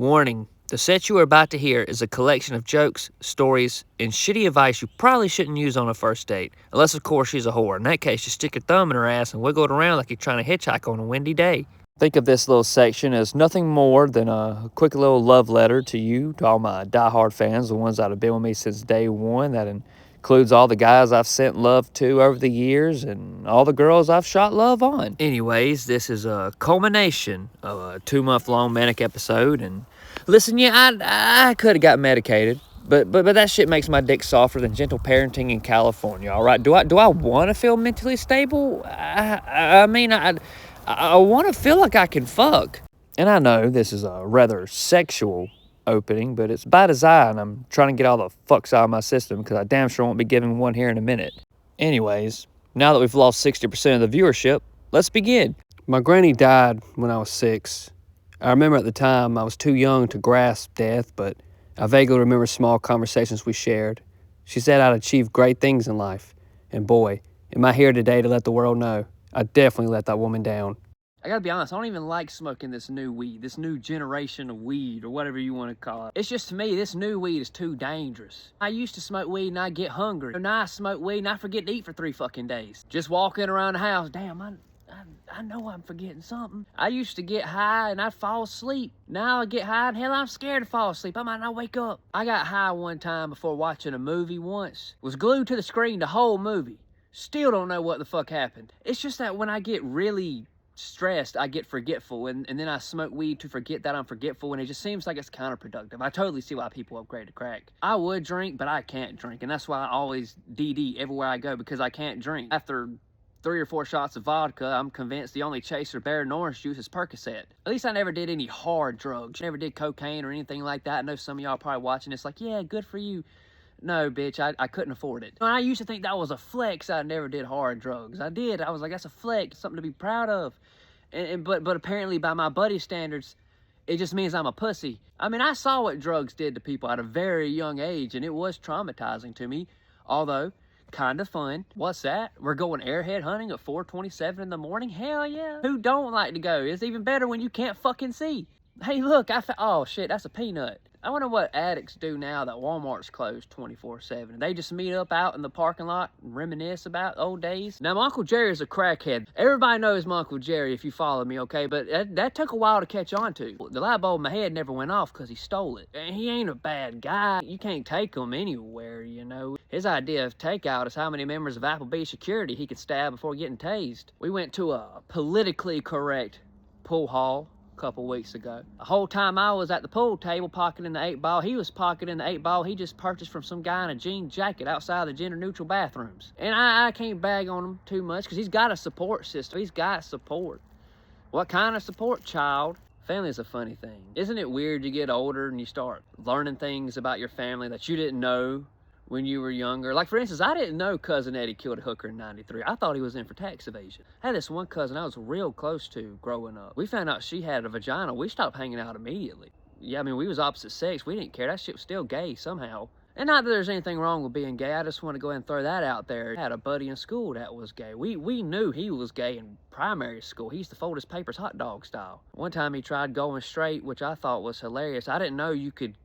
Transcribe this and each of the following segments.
Warning, the set you are about to hear is a collection of jokes, stories, and shitty advice you probably shouldn't use on a first date. Unless, of course, she's a whore. In that case, you stick your thumb in her ass and wiggle it around like you're trying to hitchhike on a windy day. Think of this little section as nothing more than a quick little love letter to you, to all my diehard fans, the ones that have been with me since day one. That includes all the guys I've sent love to over the years and all the girls I've shot love on. Anyways, this is a culmination of a 2-month-long manic episode. And listen, yeah, I could have got medicated. But that shit makes my dick softer than gentle parenting in California, all right? Do I want to feel mentally stable? I mean, I want to feel like I can fuck. And I know this is a rather sexual opening, but it's by design. I'm trying to get all the fucks out of my system because I damn sure won't be giving one here in a minute. Anyways, now that we've lost 60% of the viewership, let's begin. My granny died when I was 6. I remember at the time I was too young to grasp death, but I vaguely remember small conversations we shared. She said I'd achieved great things in life. And boy, am I here today to let the world know I definitely let that woman down. I gotta be honest, I don't even like smoking this new weed, this new generation of weed, or whatever you want to call it. It's just, to me, this new weed is too dangerous. I used to smoke weed and I'd get hungry. Now I smoke weed and I forget to eat for 3 fucking days. Just walking around the house, damn, I know I'm forgetting something. I used to get high and I'd fall asleep. Now I get high and hell, I'm scared to fall asleep. I might not wake up. I got high one time before watching a movie once. Was glued to the screen the whole movie. Still don't know what the fuck happened. It's just that when I get really stressed, I get forgetful, and then I smoke weed to forget that I'm forgetful, and it just seems like it's counterproductive. I totally see why people upgrade to crack. I would drink, but I can't drink, and that's why I always DD everywhere I go, because I can't drink. After 3 or 4 shots of vodka, I'm convinced the only chaser better than orange juice is Percocet. At least I never did any hard drugs. Never did cocaine or anything like that. I know some of y'all are probably watching this like, yeah, good for you. No, bitch, I couldn't afford it. I used to think that was a flex. I never did hard drugs. I did. I was like, that's a flex, something to be proud of. But apparently by my buddy standards, it just means I'm a pussy. I mean, I saw what drugs did to people at a very young age, and it was traumatizing to me, although kind of fun. What's that? We're going airhead hunting at 4:27 in the morning? Hell yeah. Who don't like to go? It's even better when you can't fucking see. Hey, look, oh shit, that's a peanut. I wonder what addicts do now that Walmart's closed 24/7. They just meet up out in the parking lot and reminisce about old days. Now, my Uncle Jerry's a crackhead. Everybody knows my Uncle Jerry if you follow me, okay? But that took a while to catch on to. The light bulb in my head never went off because he stole it. And he ain't a bad guy. You can't take him anywhere, you know? His idea of takeout is how many members of Applebee's security he could stab before getting tased. We went to a politically correct pool hall couple weeks ago. The whole time I was at the pool table pocketing the 8-ball, he was pocketing the 8-ball he just purchased from some guy in a jean jacket outside the gender-neutral bathrooms. And I can't bag on him too much because he's got a support system. He's got support. What kind of support, child? Family is a funny thing. Isn't it weird you get older and you start learning things about your family that you didn't know when you were younger? Like, for instance, I didn't know Cousin Eddie killed a hooker in 93. I thought he was in for tax evasion. I had this one cousin I was real close to growing up. We found out she had a vagina. We stopped hanging out immediately. Yeah, I mean, we was opposite sex. We didn't care. That shit was still gay somehow. And not that there's anything wrong with being gay. I just want to go ahead and throw that out there. I had a buddy in school that was gay. We knew he was gay in primary school. He used to fold his papers hot dog style. One time he tried going straight, which I thought was hilarious. I didn't know you could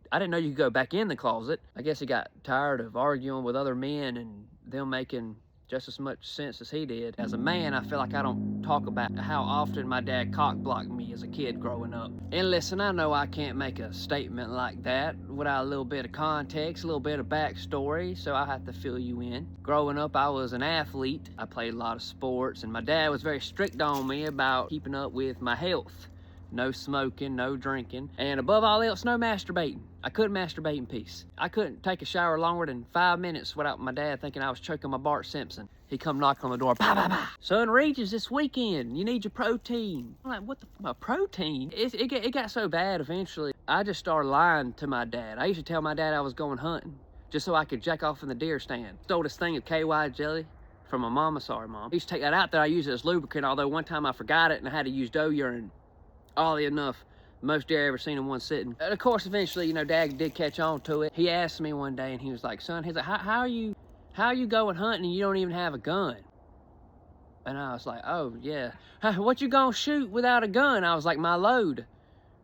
go back in the closet. I guess he got tired of arguing with other men and them making just as much sense as he did. As a man, I feel like I don't talk about how often my dad cock-blocked me as a kid growing up. And listen, I know I can't make a statement like that without a little bit of context, a little bit of backstory, so I have to fill you in. Growing up, I was an athlete. I played a lot of sports, and my dad was very strict on me about keeping up with my health. No smoking, no drinking, and above all else, no masturbating. I couldn't masturbate in peace. I couldn't take a shower longer than 5 minutes without my dad thinking I was choking my Bart Simpson. He come knock on the door, bah, bah, bah. Son, Regis, this weekend, you need your protein. I'm like, what the my protein? It got so bad eventually, I just started lying to my dad. I used to tell my dad I was going hunting, just so I could jack off in the deer stand. Stole this thing of KY jelly from my mama, sorry mom. I used to take that out there, I used it as lubricant, although one time I forgot it and I had to use doe urine. Oddly enough, most deer I ever seen in one sitting. And of course, eventually, you know, Dad did catch on to it. He asked me one day, and he was like, son, he's like, how are you going hunting and you don't even have a gun? And I was like, oh, yeah. What you gonna shoot without a gun? I was like, my load.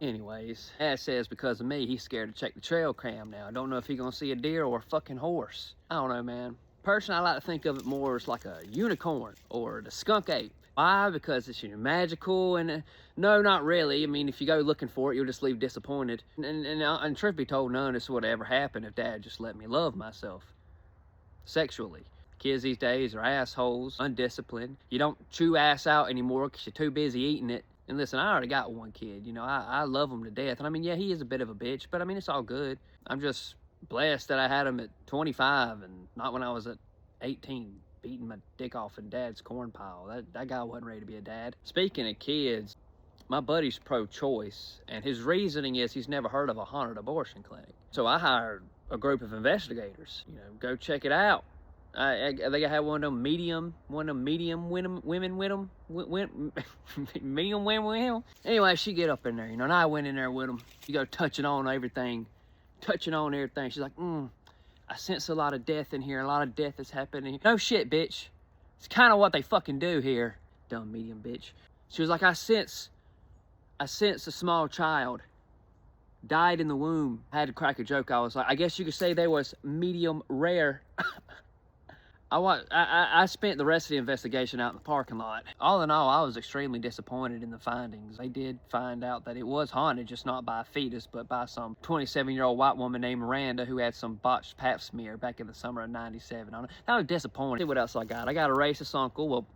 Anyways, Dad says because of me, he's scared to check the trail cam now. I don't know if he's gonna see a deer or a fucking horse. I don't know, man. Personally, I like to think of it more as like a unicorn or the skunk ape. Why? Because it's, magical, and no, not really. I mean, if you go looking for it, you'll just leave disappointed. And truth be told, none of this would ever happen if Dad just let me love myself sexually. Kids these days are assholes, undisciplined. You don't chew ass out anymore because you're too busy eating it. And listen, I already got one kid, I love him to death. And I mean, yeah, he is a bit of a bitch, but I mean, it's all good. I'm just blessed that I had him at 25 and not when I was at 18, beating my dick off in Dad's corn pile. That guy wasn't ready to be a dad. Speaking of kids, my buddy's pro-choice, and his reasoning is he's never heard of a haunted abortion clinic. So I hired a group of investigators, go check it out. I think I had one of them medium women with them. Medium women with him. Anyway, she get up in there, and I went in there with them. You go touching on everything. She's like, I sense a lot of death in here. A lot of death is happening. No shit, bitch. It's kind of what they fucking do here. Dumb medium bitch. She was like, I sense a small child died in the womb. I had to crack a joke. I was like, I guess you could say they was medium rare. I spent the rest of the investigation out in the parking lot. All in all, I was extremely disappointed in the findings. They did find out that it was haunted, just not by a fetus, but by some 27-year-old white woman named Miranda who had some botched pap smear back in the summer of '97 on it. That was disappointing. See what else I got. I got a racist uncle. Well,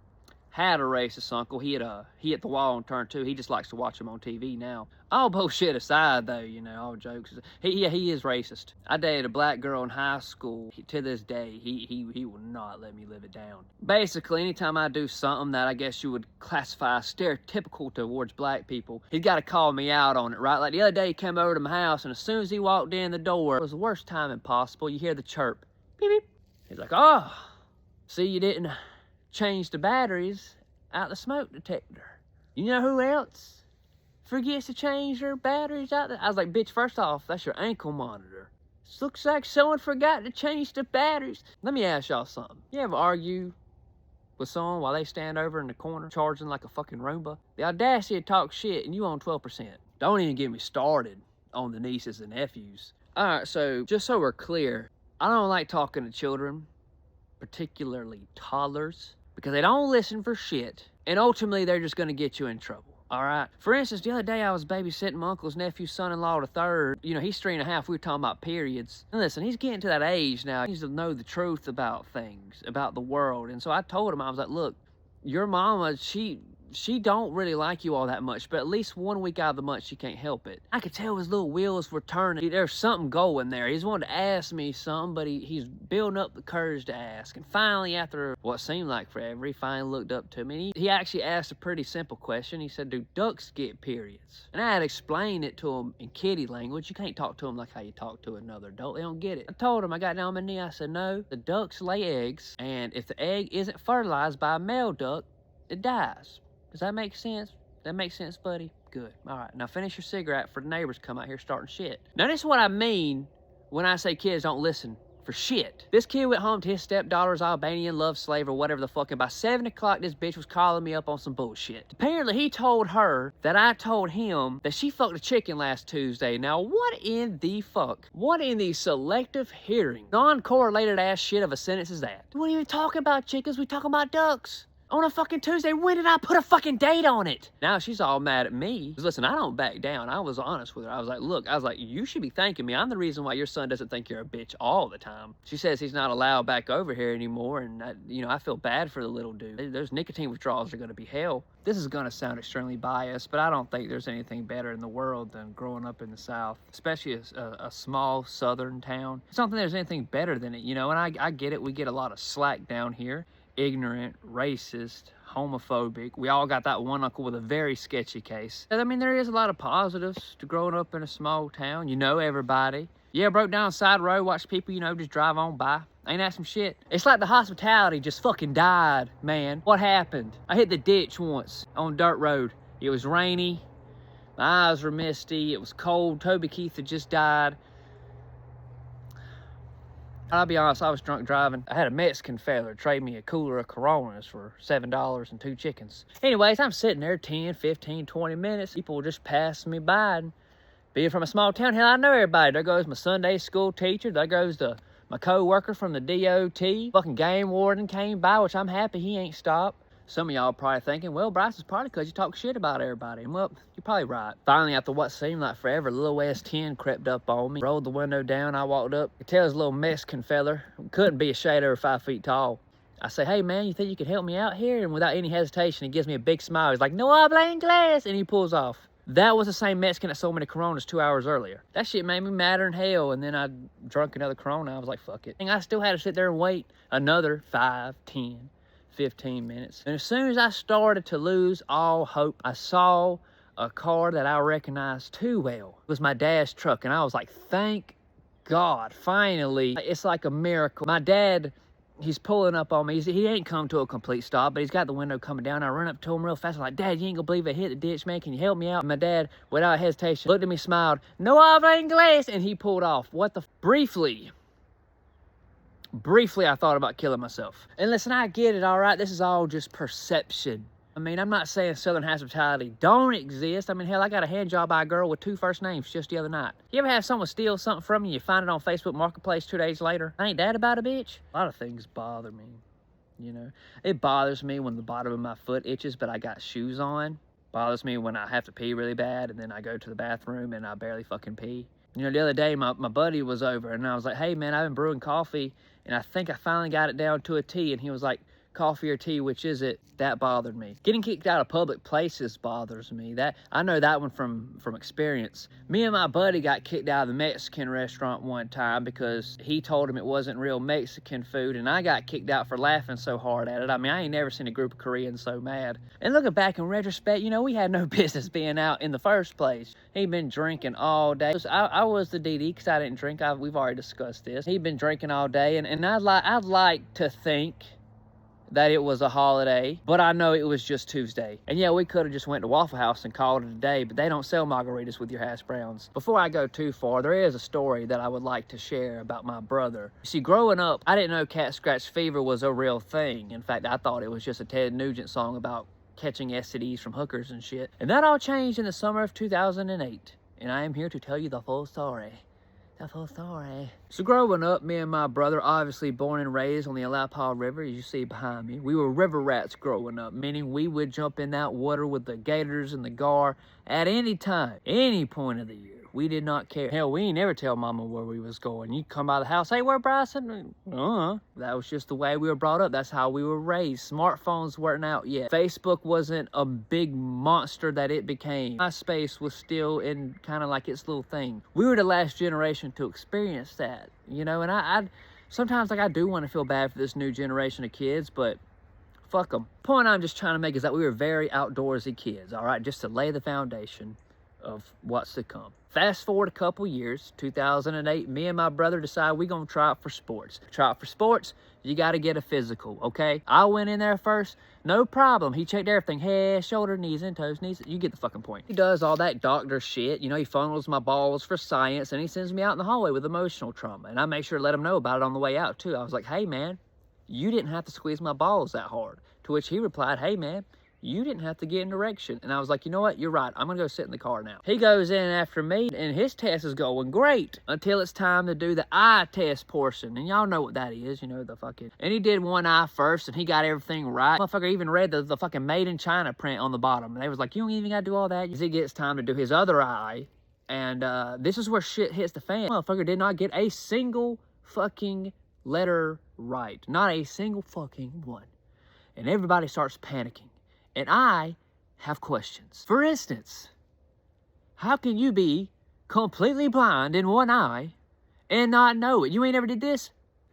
had a racist uncle. He hit the wall on turn 2. He just likes to watch him on TV now. All bullshit aside, though, all jokes. He is racist. I dated a black girl in high school. To this day, he will not let me live it down. Basically, anytime I do something that I guess you would classify as stereotypical towards black people, he's got to call me out on it, right? Like the other day, he came over to my house, and as soon as he walked in the door, it was the worst timing possible. You hear the chirp. Beep, beep. He's like, oh, see, you didn't change the batteries out the smoke detector. You know who else forgets to change their batteries out there? I was like, bitch, first off, that's your ankle monitor. This looks like someone forgot to change the batteries. Let me ask y'all something. You ever argue with someone while they stand over in the corner charging like a fucking Roomba? The audacity to talk shit and you on 12%. Don't even get me started on the nieces and nephews. All right, so just so we're clear, I don't like talking to children, particularly toddlers, because they don't listen for shit, and ultimately they're just gonna get you in trouble, all right? For instance, the other day I was babysitting my uncle's nephew's son-in-law, the third. He's 3.5, we were talking about periods. And listen, he's getting to that age now, he needs to know the truth about things, about the world. And so I told him, I was like, look, your mama, she don't really like you all that much, but at least 1 week out of the month, she can't help it. I could tell his little wheels were turning. There's something going there. He's wanted to ask me something, but he's building up the courage to ask. And finally, after what seemed like forever, he finally looked up to me. He actually asked a pretty simple question. He said, do ducks get periods? And I had explained it to him in kitty language. You can't talk to them like how you talk to another adult. They don't get it. I told him, I got down on my knee. I said, no, the ducks lay eggs, and if the egg isn't fertilized by a male duck, it dies. Does that make sense? That makes sense, buddy? Good. All right, now finish your cigarette for the neighbors come out here starting shit. Now this is what I mean when I say kids don't listen for shit. This kid went home to his stepdaughter's Albanian love slave or whatever the fuck, and by 7 o'clock this bitch was calling me up on some bullshit. Apparently he told her that I told him that she fucked a chicken last Tuesday. Now what in the fuck? What in the selective hearing, non-correlated ass shit of a sentence is that? We weren't even talking about chickens, we talking about ducks. On a fucking Tuesday, when did I put a fucking date on it? Now she's all mad at me. Listen, I don't back down. I was honest with her. I was like, look, you should be thanking me. I'm the reason why your son doesn't think you're a bitch all the time. She says he's not allowed back over here anymore, and I feel bad for the little dude. Those nicotine withdrawals are gonna be hell. This is gonna sound extremely biased, but I don't think there's anything better in the world than growing up in the South, especially a small southern town. I don't think there's anything better than it, and I get it. We get a lot of slack down here. Ignorant, racist, homophobic. We all got that one uncle with a very sketchy case. I mean, there is a lot of positives to growing up in a small town. You know everybody. Yeah, broke down the side road, watch people, just drive on by. Ain't that some shit? It's like the hospitality just fucking died, man. What happened? I hit the ditch once on dirt road. It was rainy. My eyes were misty. It was cold. Toby Keith had just died. I'll be honest, I was drunk driving. I had a Mexican fella trade me a cooler of Coronas for $7 and 2 chickens. Anyways, I'm sitting there 10, 15, 20 minutes. People just pass me by. And being from a small town, hell, I know everybody. There goes my Sunday school teacher. There goes my co-worker from the DOT. Fucking game warden came by, which I'm happy he ain't stopped. Some of y'all probably thinking, well, Bryce, is probably because you talk shit about everybody. And well, you're probably right. Finally, after what seemed like forever, little S10 crept up on me, rolled the window down. I walked up. You tell this little Mexican feller, couldn't be a shade over 5 feet tall. I say, hey, man, you think you could help me out here? And without any hesitation, he gives me a big smile. He's like, no habla inglés. And he pulls off. That was the same Mexican that sold me the Coronas 2 hours earlier. That shit made me madder than hell. And then I drunk another Corona. I was like, fuck it. And I still had to sit there and wait another 5, 10, 15 minutes. And as soon as I started to lose all hope, I saw a car that I recognized too well. It was my dad's truck. And I was like, thank God, finally. It's like a miracle. My dad, he's pulling up on me. He ain't come to a complete stop, but he's got the window coming down. I run up to him real fast. I'm like, Dad, you ain't gonna believe I hit the ditch, man. Can you help me out? And my dad, without hesitation, looked at me, smiled, no habla inglés, and he pulled off. What the Briefly, I thought about killing myself. And listen, I get it, all right? This is all just perception. I mean, I'm not saying Southern hospitality don't exist. I mean, hell, I got a hand job by a girl with 2 first names just the other night. You ever have someone steal something from you, you find it on Facebook Marketplace 2 days later? Ain't that about a bitch? A lot of things bother me, you know? It bothers me when the bottom of my foot itches, but I got shoes on. Bothers me when I have to pee really bad, and then I go to the bathroom and I barely fucking pee. You know, the other day, my buddy was over, and I was like, hey, man, I've been brewing coffee, and I think I finally got it down to a tea. And he was like, coffee or tea, which is it? That bothered me. Getting kicked out of public places bothers me. That I know that one from experience. Me and my buddy got kicked out of the Mexican restaurant one time because he told him it wasn't real Mexican food, and I got kicked out for laughing so hard at it. I mean, I ain't never seen a group of Koreans so mad. And looking back in retrospect, you know, we had no business being out in the first place. He'd been drinking all day. I was the DD because I didn't drink. We've already discussed this. He'd been drinking all day, and I'd like to think that it was a holiday, but I know it was just Tuesday. And yeah, we could have just went to Waffle House and called it a day, but they don't sell margaritas with your hash browns. Before I go too far, there is a story that I would like to share about my brother. You see, growing up, I didn't know cat scratch fever was a real thing. In fact, I thought it was just a Ted Nugent song about catching STDs from hookers and shit. And that all changed in the summer of 2008. And I am here to tell you the full story. So growing up, me and my brother, obviously born and raised on the Alapaw River, as you see behind me, we were river rats growing up, meaning we would jump in that water with the gators and the gar at any time, any point of the year. We did not care. Hell, we ain't never tell mama where we was going. You come by the house, hey, where Bryson? That was just the way we were brought up. That's how we were raised. Smartphones weren't out yet. Facebook wasn't a big monster that it became. MySpace was still in kind of like its little thing. We were the last generation to experience that, you know, and I sometimes like I do want to feel bad for this new generation of kids, but fuck them. Point I'm just trying to make is that we were very outdoorsy kids, all right, just to lay the foundation of what's to come. Fast forward a couple years, 2008, me and my brother decided we're going to try out for sports. Try out for sports, you got to get a physical, okay? I went in there first, no problem. He checked everything, head, shoulder, knees, and toes, knees. You get the fucking point. He does all that doctor shit. You know, he funnels my balls for science, and he sends me out in the hallway with emotional trauma. And I make sure to let him know about it on the way out, too. I was like, hey, man, you didn't have to squeeze my balls that hard. To which he replied, hey, man, you didn't have to get in erection. And I was like, you know what? You're right. I'm going to go sit in the car now. He goes in after me, and his test is going great until it's time to do the eye test portion. And y'all know what that is, you know, the fucking... And he did one eye first, and he got everything right. Motherfucker even read the fucking Made in China print on the bottom. And they was like, you don't even got to do all that. As he gets time to do his other eye, and this is where shit hits the fan. Motherfucker did not get a single fucking letter right. Not a single fucking one. And everybody starts panicking. And I have questions. For instance, how can you be completely blind in one eye and not know it? You ain't ever did this?